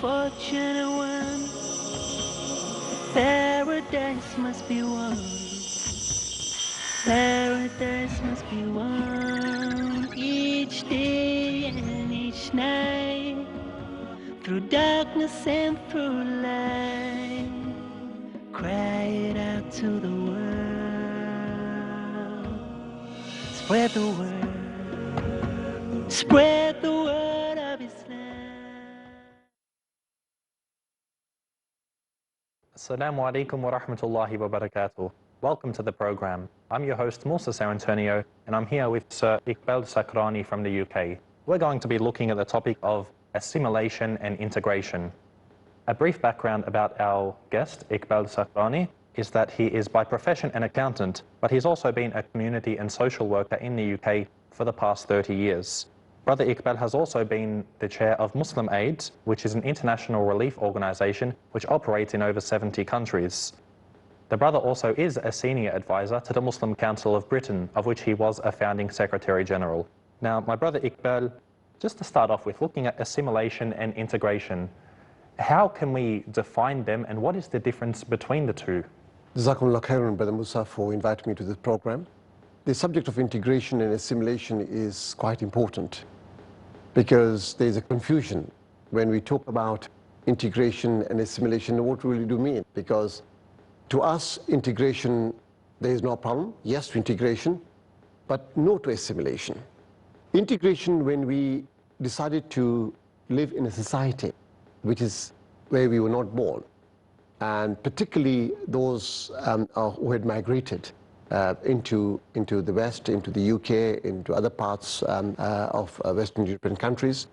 fortunate one. Paradise must be won. Paradise must be won. Each day and each night, through darkness and through light, cry it out to the world. Spread the word. Spread the word of Islam. Assalamu alaikum wa rahmatullahi wa barakatuh. Welcome to the program. I'm your host Musa Cerantonio, and I'm here with Sir Iqbal Sacraine from the UK. We're going to be looking at the topic of assimilation and integration. A brief background about our guest, Iqbal Sacraine, is that he is by profession an accountant, but he's also been a community and social worker in the UK for the past 30 years. Brother Iqbal has also been the chair of Muslim Aid, which is an international relief organization which operates in over 70 countries. The brother also is a senior advisor to the Muslim Council of Britain, of which he was a founding Secretary General. Now, my brother Iqbal, just to start off with, looking at assimilation and integration, how can we define them and what is the difference between the two? Jazakumullah khairan, Brother Musa, for inviting me to this program. The subject of integration and assimilation is quite important because there is a confusion when we talk about integration and assimilation. What really do mean? Because to us, integration, there is no problem. Yes to integration, but no to assimilation. Integration, when we decided to live in a society which is where we were not born, and particularly those who had migrated into the West, into the UK, into other parts of Western European countries,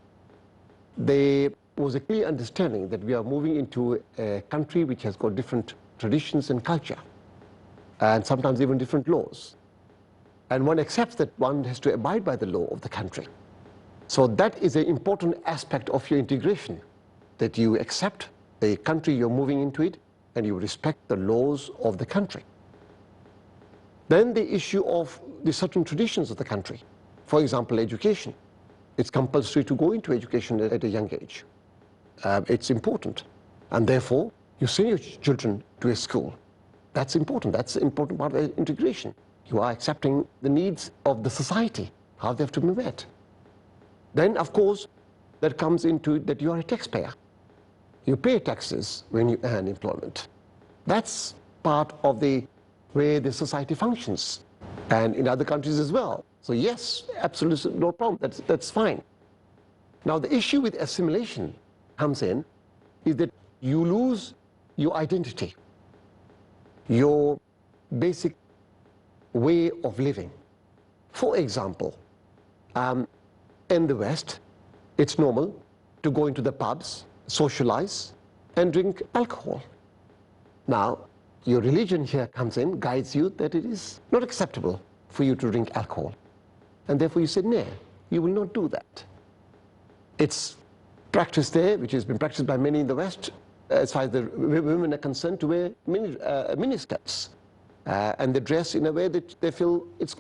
there was a clear understanding that we are moving into a country which has got different traditions and culture, and sometimes even different laws. And one accepts that one has to abide by the law of the country. So that is an important aspect of your integration, that you accept the country you're moving into it, and you respect the laws of the country. Then the issue of the certain traditions of the country. For example, education. It's compulsory to go into education at a young age. It's important. And therefore, you send your children to a school. That's important. That's an important part of integration. You are accepting the needs of the society, how they have to be met. Then, of course, that comes into that you are a taxpayer. You pay taxes when you earn employment. That's part of the way the society functions, and in other countries as well. So yes, absolutely no problem, that's fine. Now the issue with assimilation comes in is that you lose your identity, your basic way of living. For example, in the West, it's normal to go into the pubs, socialize, and drink alcohol. Now, your religion here comes in, guides you that it is not acceptable for you to drink alcohol. And therefore you say, no, you will not do that. It's practiced there, which has been practiced by many in the West, as far as the women are concerned, to wear miniskirts. And they dress in a way that they feel it's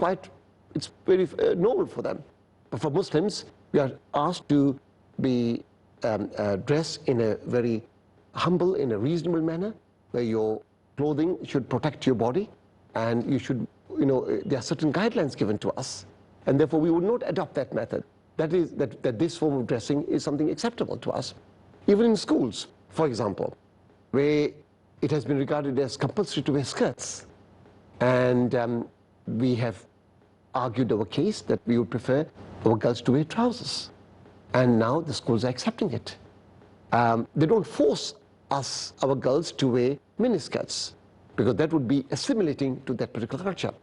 very normal for them. But for Muslims, we are asked to be dressed in a very humble, in a reasonable manner, where your clothing should protect your body, and you should, there are certain guidelines given to us, and therefore we would not adopt that method. That is, that this form of dressing is something acceptable to us. Even in schools, for example, where it has been regarded as compulsory to wear skirts, and we have argued our case that we would prefer our girls to wear trousers, and now the schools are accepting it. They don't force us, our girls, to wear miniskirts, because that would be assimilating to that particular culture.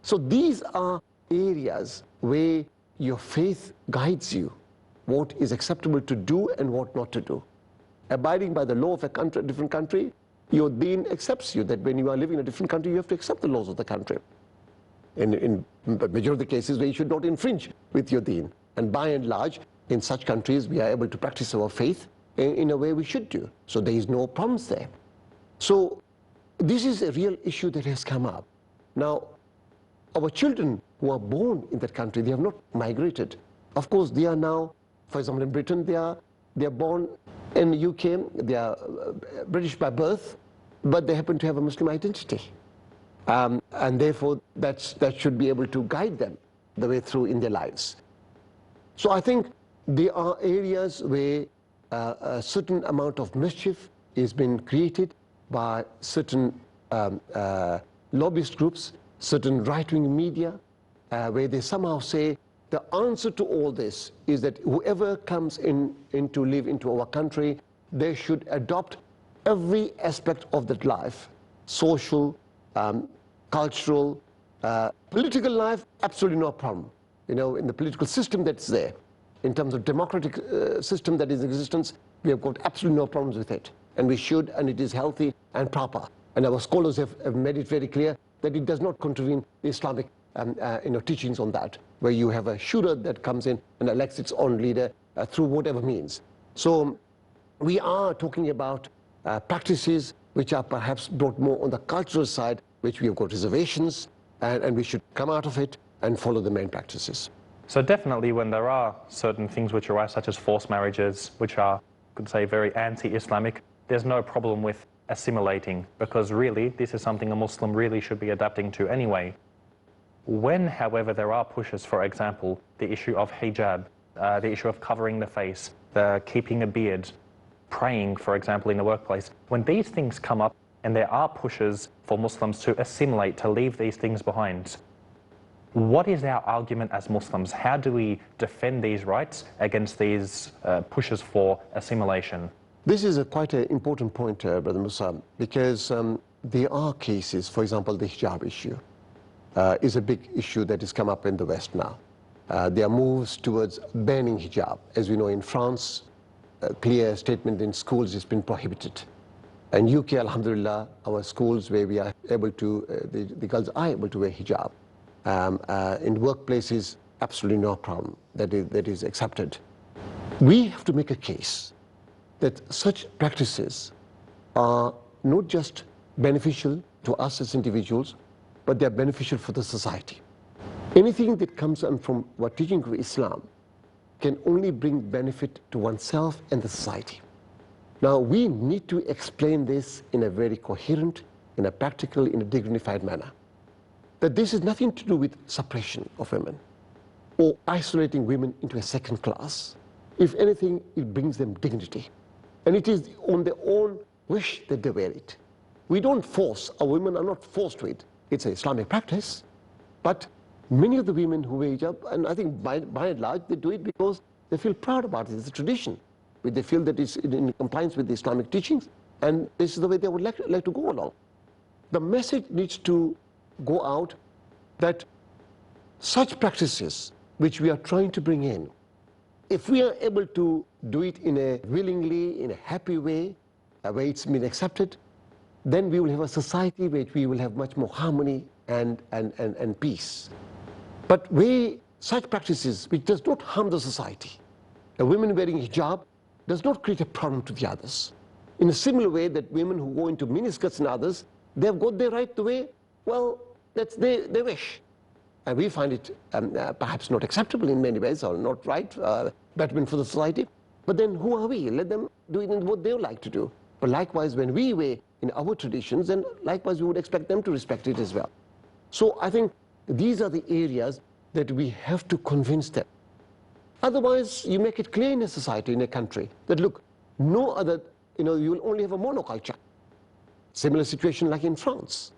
So these are areas where your faith guides you, what is acceptable to do and what not to do. Abiding by the law of a country, different country, your deen accepts you, that when you are living in a different country, you have to accept the laws of the country. In the majority of the cases where you should not infringe with your deen. And by and large, in such countries, we are able to practice our faith in a way we should do. So there is no problems there. So this is a real issue that has come up. Now, our children who are born in that country, they have not migrated. Of course, they are now, for example, in Britain, they are They are born in the UK, they are British by birth, but they happen to have a Muslim identity. And therefore, that should be able to guide them the way through in their lives. So I think there are areas where a certain amount of mischief is being created by certain lobbyist groups, certain right-wing media, where they somehow say the answer to all this is that whoever comes in to live into our country, they should adopt every aspect of that life, social, cultural, political life, absolutely no problem. You know, in the political system that's there, in terms of democratic system that is in existence, we have got absolutely no problems with it. And we should, and it is healthy and proper. And our scholars have made it very clear that it does not contravene the Islamic teachings on that, where you have a shura that comes in and elects its own leader through whatever means. So we are talking about practices which are perhaps brought more on the cultural side, which we have got reservations, and we should come out of it and follow the main practices. So definitely when there are certain things which are right, such as forced marriages, which are, I could say, very anti-Islamic, there's no problem with assimilating, because really this is something a Muslim really should be adapting to anyway. When, however, there are pushes, for example, the issue of hijab, the issue of covering the face, the keeping a beard, praying, for example, in the workplace, when these things come up and there are pushes for Muslims to assimilate, to leave these things behind, what is our argument as Muslims? How do we defend these rights against these pushes for assimilation? This is quite an important point, Brother Musa, because there are cases, for example, the hijab issue is a big issue that has come up in the West now. There are moves towards banning hijab. As we know, in France, a clear statement in schools has been prohibited. In UK, alhamdulillah, our schools where we are able to, the girls are able to wear hijab. In workplaces, absolutely no problem. That is accepted. We have to make a case that such practices are not just beneficial to us as individuals, but they are beneficial for the society. Anything that comes from what teaching of Islam can only bring benefit to oneself and the society. Now, we need to explain this in a very coherent, in a practical, in a dignified manner. That this is nothing to do with suppression of women or isolating women into a second class. If anything, it brings them dignity. And it is on their own wish that they wear it. We don't force, our women are not forced to it. It's an Islamic practice. But many of the women who wear hijab, and I think by and large, they do it because they feel proud about it. It's a tradition. They feel that it's in compliance with the Islamic teachings, and this is the way they would like to go along. The message needs to go out that such practices which we are trying to bring in, if we are able to do it in a willingly, in a happy way, a way it's been accepted, then we will have a society where we will have much more harmony and peace. But where such practices which does not harm the society, a woman wearing hijab does not create a problem to the others. In a similar way that women who go into miniskirts and others, they have got their right to wear, well, that's their wish. And we find it perhaps not acceptable in many ways, or not right, betterment for the society. But then who are we? Let them do it in what they would like to do. But likewise, when we wear in our traditions, then likewise we would expect them to respect it as well. So I think these are the areas that we have to convince them. Otherwise, you make it clear in a society, in a country, that look, no other, you will only have a monoculture. Similar situation like in France,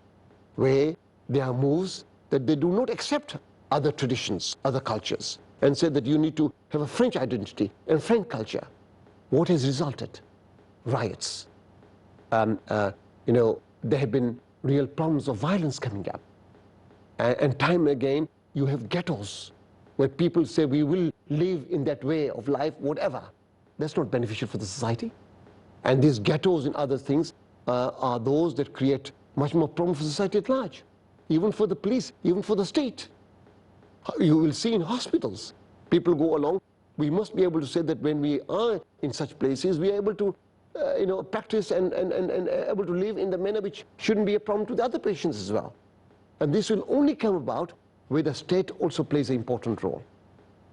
where there are moves that they do not accept other traditions, other cultures, and say that you need to have a French identity and French culture. What has resulted? Riots. There have been real problems of violence coming up. And time again, you have ghettos where people say we will live in that way of life, whatever. That's not beneficial for the society. And these ghettos and other things are those that create much more problem for society at large, even for the police, even for the state. You will see in hospitals, people go along. We must be able to say that when we are in such places, we are able to practice and able to live in the manner which shouldn't be a problem to the other patients as well. And this will only come about where the state also plays an important role.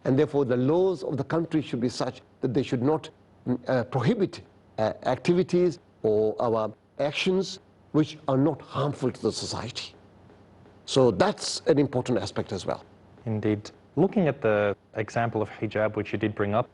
And therefore, the laws of the country should be such that they should not prohibit activities or our actions which are not harmful to the society. So that's an important aspect as well. Indeed. Looking at the example of hijab, which you did bring up,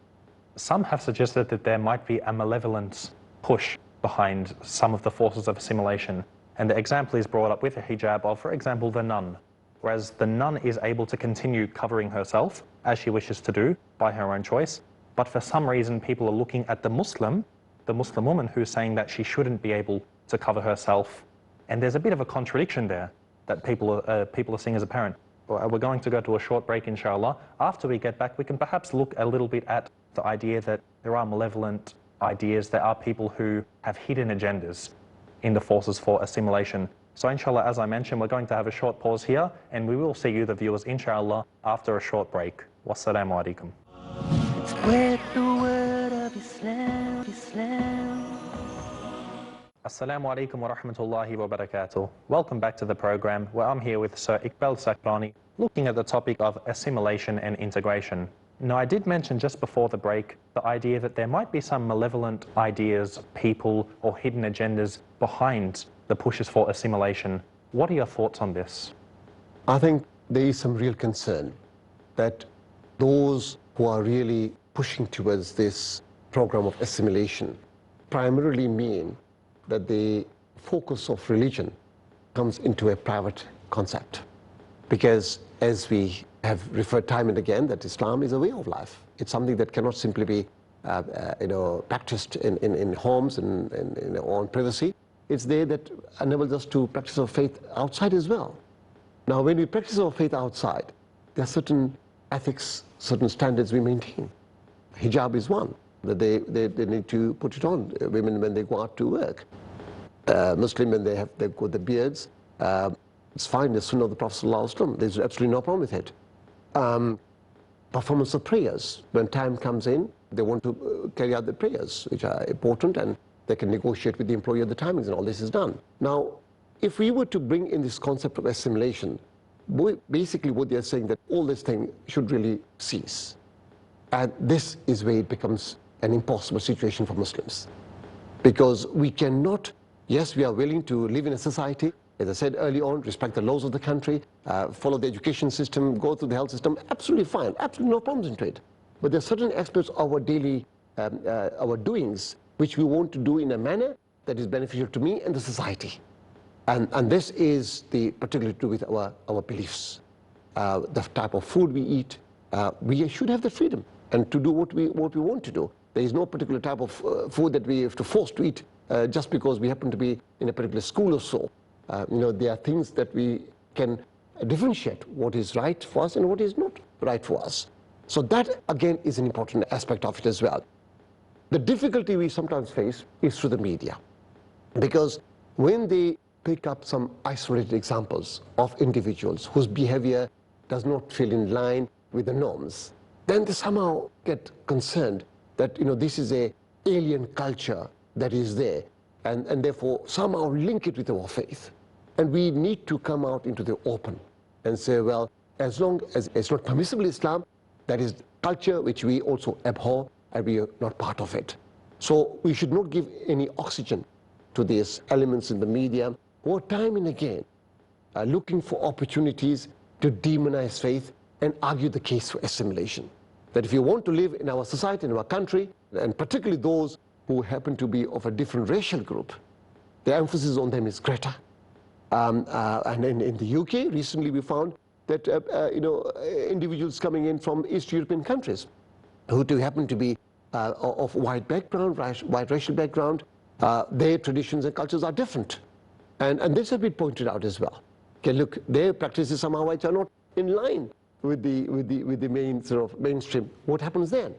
some have suggested that there might be a malevolent push behind some of the forces of assimilation. And the example is brought up with a hijab of, for example, the nun. Whereas the nun is able to continue covering herself as she wishes to do by her own choice. But for some reason, people are looking at the Muslim woman who's saying that she shouldn't be able to cover herself. And there's a bit of a contradiction there that people are seeing as apparent. We're going to go to a short break, inshallah. After we get back, we can perhaps look a little bit at the idea that there are malevolent ideas, there are people who have hidden agendas in the forces for assimilation. So inshallah, as I mentioned, we're going to have a short pause here, and we will see you, the viewers, inshallah, after a short break. Wassalamu alaikum. Spread the word of Islam, Islam. Assalamu alaikum wa rahmatullahi wa barakatuh. Welcome back to the program, where I'm here with Sir Iqbal Sacraine, looking at the topic of assimilation and integration. Now, I did mention just before the break the idea that there might be some malevolent ideas, people, or hidden agendas behind the pushes for assimilation. What are your thoughts on this? I think there is some real concern that those who are really pushing towards this program of assimilation primarily mean that the focus of religion comes into a private concept. Because as we have referred time and again, that Islam is a way of life. It's something that cannot simply be practiced in homes and in our own privacy. It's there that enables us to practice our faith outside as well. Now, when we practice our faith outside, there are certain ethics, certain standards we maintain. Hijab is one, that they need to put it on, women when they go out to work. Muslim, when they've got the beards, it's fine, the sunnah of the Prophet ﷺ, there's absolutely no problem with it. Performance of prayers, when time comes in, they want to carry out the prayers, which are important, and they can negotiate with the employer the timings, and all this is done. Now, if we were to bring in this concept of assimilation, basically what they're saying that all this thing should really cease. And this is where it becomes an impossible situation for Muslims. Because we cannot, yes, we are willing to live in a society, as I said early on, respect the laws of the country, follow the education system, go through the health system, absolutely fine, absolutely no problems into it. But there are certain aspects of our daily, our doings, which we want to do in a manner that is beneficial to me and the society. And this is particularly to do with our beliefs. The type of food we eat, we should have the freedom and to do what we want to do. There is no particular type of food that we have to force to eat just because we happen to be in a particular school or so. There are things that we can differentiate what is right for us and what is not right for us. So that, again, is an important aspect of it as well. The difficulty we sometimes face is through the media. Because when they pick up some isolated examples of individuals whose behavior does not fall in line with the norms, then they somehow get concerned that this is an alien culture that is there, and therefore somehow link it with our faith. And we need to come out into the open and say, well, as long as it's not permissible Islam, that is culture which we also abhor and we are not part of it. So we should not give any oxygen to these elements in the media who are time and again looking for opportunities to demonize faith and argue the case for assimilation. That if you want to live in our society, in our country, and particularly those who happen to be of a different racial group, the emphasis on them is greater. And in the UK, recently we found that individuals coming in from East European countries who happen to be of white background, white racial background, their traditions and cultures are different. And this has been pointed out as well. Okay, look, their practices somehow which are not in line with the main sort of mainstream. What happens then?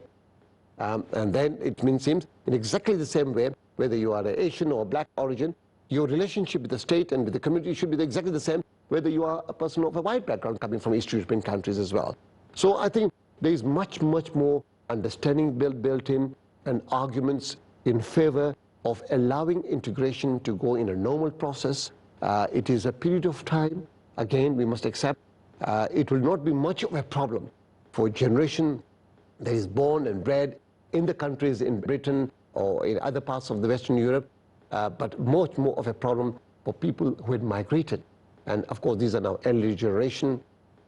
And then it seems in exactly the same way, whether you are an Asian or black origin, your relationship with the state and with the community should be exactly the same, whether you are a person of a white background coming from East European countries as well. So I think there is much, much more understanding built in and arguments in favor of allowing integration to go in a normal process. It is a period of time. Again, we must accept it will not be much of a problem for a generation that is born and bred in the countries in Britain or in other parts of the Western Europe, but much more of a problem for people who had migrated. And of course, these are now elderly generation.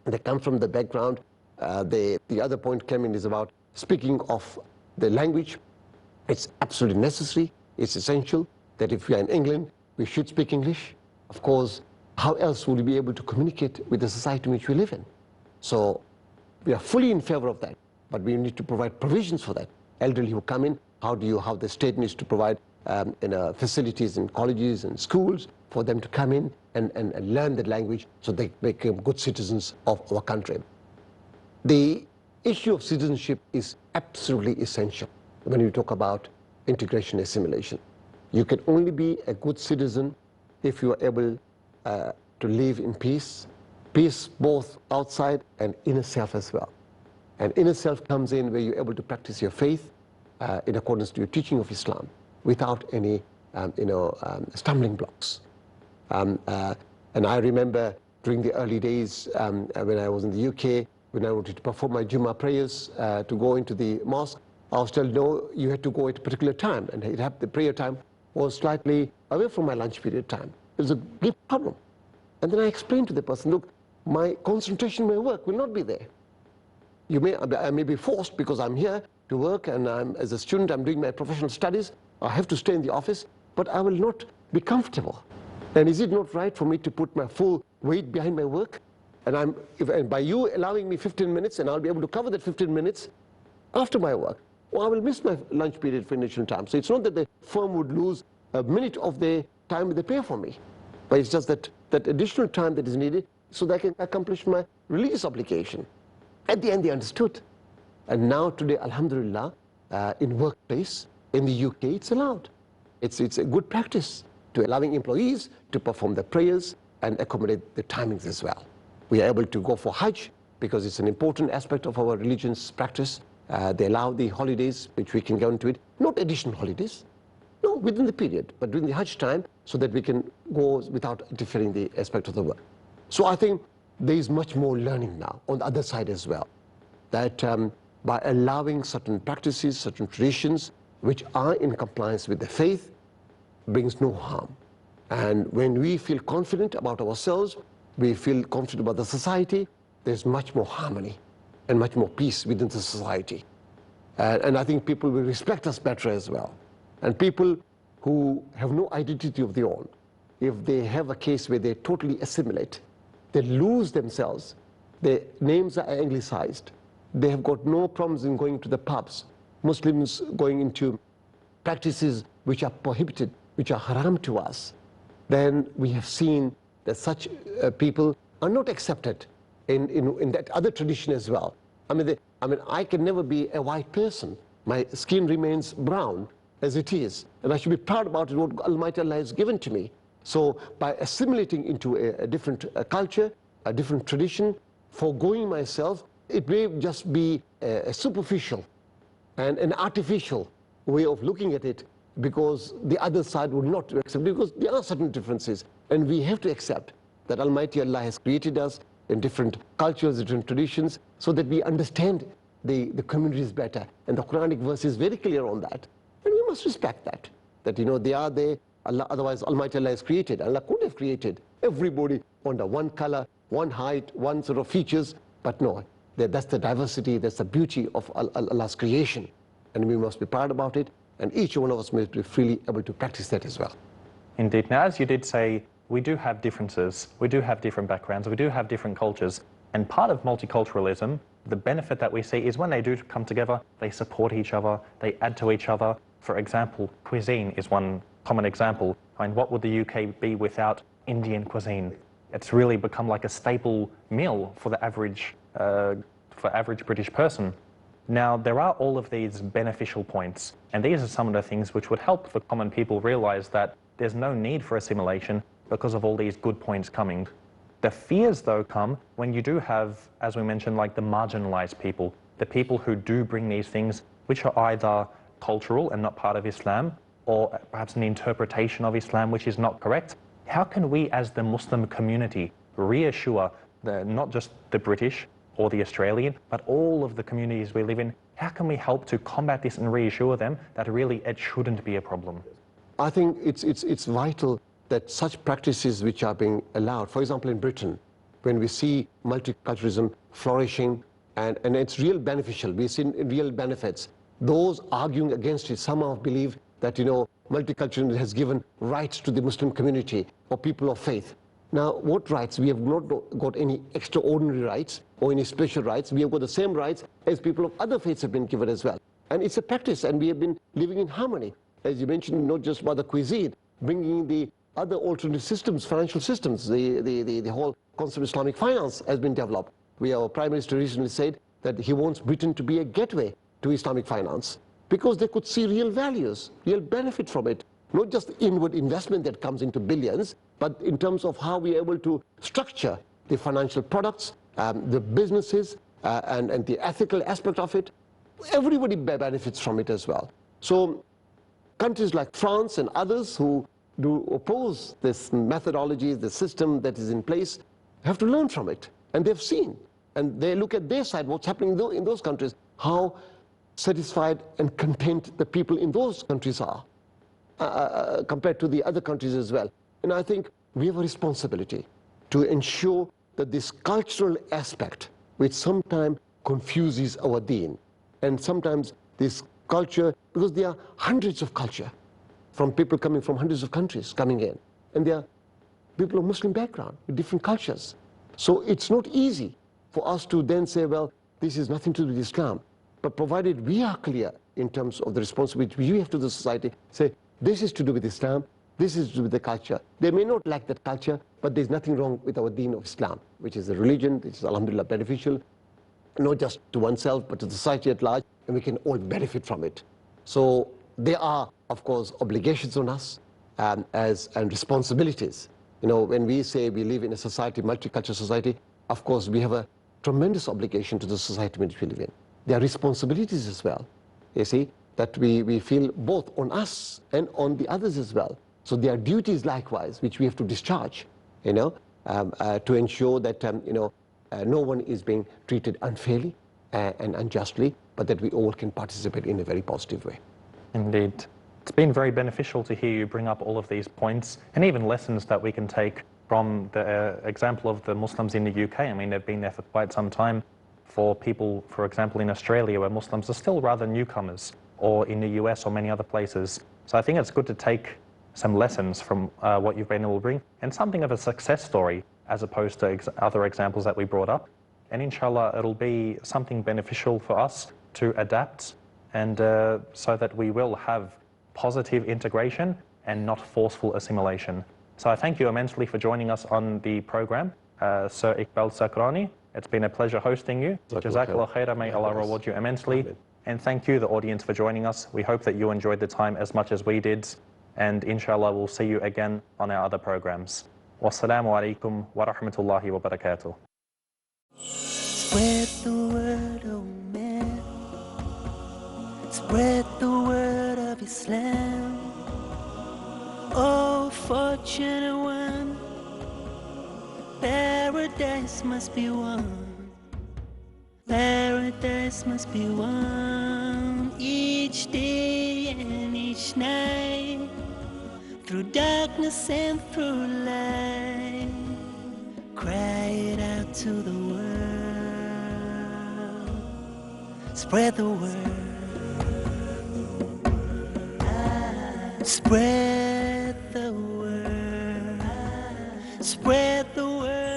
They come from the background. The other point came in is about speaking of the language. It's absolutely necessary. It's essential that if we are in England, we should speak English. Of course, how else will we be able to communicate with the society in which we live in? So we are fully in favor of that, but we need to provide provisions for that. Elderly who come in, how the state needs to provide facilities in colleges and schools for them to come in and learn the language so they become good citizens of our country. The issue of citizenship is absolutely essential when you talk about integration and assimilation. You can only be a good citizen if you are able to live in peace both outside and inner self as well. And inner self comes in where you're able to practice your faith in accordance to your teaching of Islam without any stumbling blocks. And I remember during the early days when I was in the UK, when I wanted to perform my Jummah prayers to go into the mosque, I was told, no, you had to go at a particular time, and the prayer time was slightly away from my lunch period time. It was a big problem. And then I explained to the person, look, my concentration, my work will not be there. I may be forced because I'm here to work, and as a student, I'm doing my professional studies. I have to stay in the office, but I will not be comfortable. And is it not right for me to put my full weight behind my work? And by you allowing me 15 minutes, and I'll be able to cover that 15 minutes after my work, or I will miss my lunch period for initial time. So it's not that the firm would lose a minute of their time they pay for me, but it's just that additional time that is needed so that I can accomplish my religious obligation. At the end, they understood. And now today, alhamdulillah, in workplace, in the UK, it's allowed. It's a good practice to allowing employees to perform their prayers and accommodate the timings as well. We are able to go for Hajj because it's an important aspect of our religion's practice. They allow the holidays, which we can go into it, not additional holidays, no, within the period, but during the Hajj time, so that we can go without interfering the aspect of the work. So I think there is much more learning now on the other side as well, that by allowing certain practices, certain traditions, which are in compliance with the faith, brings no harm. And when we feel confident about ourselves, we feel confident about the society, there's much more harmony and much more peace within the society. And I think people will respect us better as well. And people who have no identity of their own, if they have a case where they totally assimilate, they lose themselves, their names are anglicized, they have got no problems in going to the pubs, Muslims going into practices which are prohibited, which are haram to us, then we have seen that such people are not accepted in that other tradition as well. I mean, I can never be a white person. My skin remains brown as it is, and I should be proud about it, what Almighty Allah has given to me. So by assimilating into a different culture, a different tradition, foregoing myself, it may just be a superficial and an artificial way of looking at it, because the other side would not accept, because there are certain differences, and we have to accept that Almighty Allah has created us in different cultures, different traditions, so that we understand the communities better. And the Quranic verse is very clear on that. And we must respect that, they are there, Allah, otherwise Almighty Allah has created. Allah could have created everybody under one color, one height, one sort of features, but no, that's the diversity, that's the beauty of Allah's creation. And we must be proud about it, and each one of us must be freely able to practice that as well. Indeed. Now, as you did say, we do have differences, we do have different backgrounds, we do have different cultures, and part of multiculturalism, the benefit that we see is when they do come together, they support each other, they add to each other. For example, cuisine is one common example. I mean, what would the UK be without Indian cuisine? It's really become like a staple meal for the average British person. Now, there are all of these beneficial points, and these are some of the things which would help the common people realize that there's no need for assimilation because of all these good points coming. The fears, though, come when you do have, as we mentioned, like the marginalized people, the people who do bring these things which are either cultural and not part of Islam, or perhaps an interpretation of Islam which is not correct. How can we as the Muslim community reassure not just the British or the Australian, but all of the communities we live in? How can we help to combat this and reassure them that really it shouldn't be a problem? I think it's vital that such practices which are being allowed, for example, in Britain, when we see multiculturalism flourishing and it's real beneficial, we've seen real benefits. Those arguing against it somehow believe that, multiculturalism has given rights to the Muslim community or people of faith. Now, what rights? We have not got any extraordinary rights or any special rights. We have got the same rights as people of other faiths have been given as well. And it's a practice, and we have been living in harmony. As you mentioned, not just about the cuisine, bringing the other alternative systems, financial systems, the whole concept of Islamic finance has been developed. Our Prime Minister recently said that he wants Britain to be a gateway to Islamic finance because they could see real values, real benefit from it. Not just inward investment that comes into billions, but in terms of how we are able to structure the financial products, the businesses, and the ethical aspect of it. Everybody benefits from it as well. So countries like France and others who do oppose this methodology, the system that is in place, have to learn from it. And they've seen, and they look at their side, what's happening in those countries, how satisfied and content the people in those countries are. Compared to the other countries as well. And I think we have a responsibility to ensure that this cultural aspect, which sometimes confuses our deen, and sometimes this culture, because there are hundreds of culture, from people coming from hundreds of countries coming in, and there are people of Muslim background with different cultures. So it's not easy for us to then say, well, this is nothing to do with Islam. But provided we are clear in terms of the responsibility we have to the society, say, this is to do with Islam, this is to do with the culture. They may not like that culture, but there's nothing wrong with our deen of Islam, which is a religion, which is, alhamdulillah, beneficial, not just to oneself, but to the society at large, and we can all benefit from it. So there are, of course, obligations on us and responsibilities. When we say we live in a society, multicultural society, of course, we have a tremendous obligation to the society in which we live in. There are responsibilities as well, you see, that we feel both on us and on the others as well. So there are duties likewise, which we have to discharge, to ensure that, no one is being treated unfairly and unjustly, but that we all can participate in a very positive way. Indeed. It's been very beneficial to hear you bring up all of these points and even lessons that we can take from the example of the Muslims in the UK. I mean, they've been there for quite some time. For people, for example, in Australia, where Muslims are still rather newcomers, or in the US or many other places. So I think it's good to take some lessons from what you've been able to bring and something of a success story as opposed to other examples that we brought up. And inshallah, it'll be something beneficial for us to adapt and so that we will have positive integration and not forceful assimilation. So I thank you immensely for joining us on the program, Sir Iqbal Sacraine. It's been a pleasure hosting you. Jazakallah khairah, may Allah reward you immensely. And thank you, the audience, for joining us. We hope that you enjoyed the time as much as we did. And inshallah, we'll see you again on our other programs. Wassalamu alaikum wa rahmatullahi wa barakatuh. Spread the word, oh man. Spread the word of Islam. Oh, fortunate one. Paradise must be won. Paradise must be won each day and each night, through darkness and through light. Cry it out to the world. Spread the word. Spread the word. Spread the word.